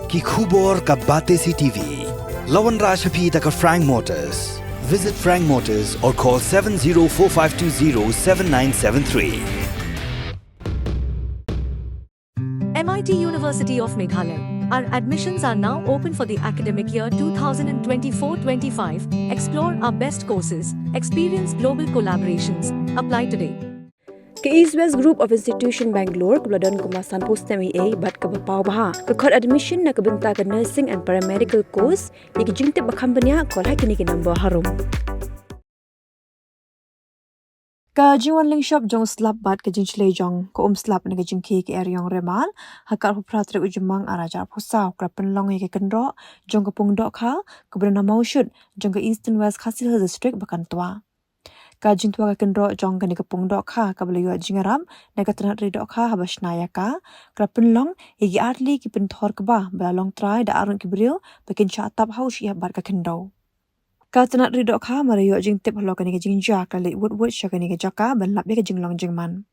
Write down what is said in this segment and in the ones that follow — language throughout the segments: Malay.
ki khubor ka Bate CTV. Lawan Rashaphi taka Frank Motors. Visit Frank Motors or call 7045207973. MIT University of Meghalaya. Our admissions are now open for the academic year 2024-25. Explore our best courses, experience global collaborations. Apply today. Ke East West Group of Institution Bangalore kebeladon kemasan post-MA bat ke bapau baha ke kod admission na kebenta ke nursing and paramedical course yang jingtip bakambanya kol hakini ke number harum. Ka jiwan ling shop jong slap bat ke jing chlei jong ko slap na ke jing ke eryong remal hakar pratri ujumang arajar pusau krapen long ke kendro jong ke pungdok kha ke bena mau shoot jong ke Eastern West Khasil district bakan tua. Ka jing tua ka kendro jong ke pungdok kha ka belayu jingaram na ka tanat ri dok kha habasnaya ka krapen long igi arli ki penthor ke ba belalong try da arun ki brio bakin chatap haus ya bat ka kendo. Ka tanat ri dok kha marayo jing tip hlo ka ni jing ja ka le wood sha ka ni jaka ban lap ke jing long jing man.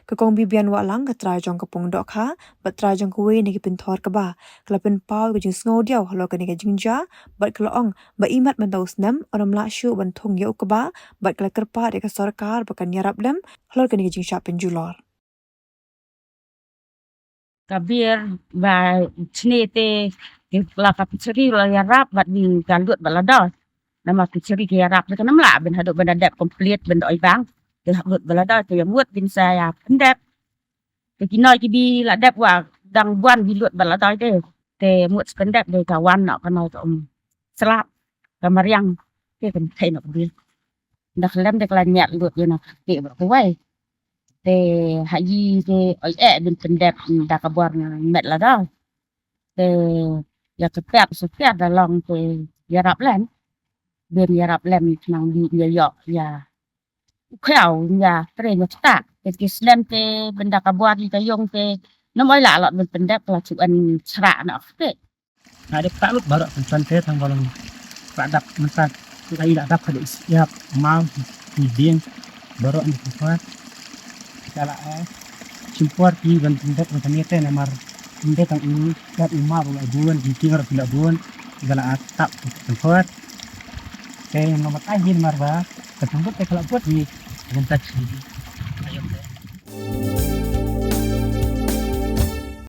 Ka kong bibian wa lang ka try jong ka pungdok kha bat try jong ku we ni ki penthor ke ba klapen pau ke jing sngo diaw hlo ka ni jing ja bat klong ba imat ban daus nam oram la shu ban thong ye ka ba bat kla kerpa de ka sarkar bakan yarap lam hlo ka ni jing sha penjulor. Kabir ba chnete la ka picheri la yarap bat ni galut balada nama picheri ke yarap ka nam la ben hado ben adap complete ben doi bang ke galut balada to yamut bin saya pendap ke kinoi ki bi la dap wa dang buan bi lut balada de te mut pendap de kawan nak kana to selap kamariang ke kan thai nak bi dak lem de la nyat lut ye nak ke ba ko wai te haji te oi bin pendap da ka buar met la da te ya kepet sepet da long te yarap len ben yarap lem nang di ya ya khao ya tre no sta ke kislen te benda ka buar di kayong te no moi la lot ben pendap la chu an chra na te ada palut baru pensan te tang bolong padap mensan kai dak dap kada siap mau di ding baru ni kuat kala simpor ki ban pendap macam ni te namar inde tang ini kat uma bola buan di tingar bila buan gala atap kuat te nomor akhir marba ketembut te kala buat ni bentak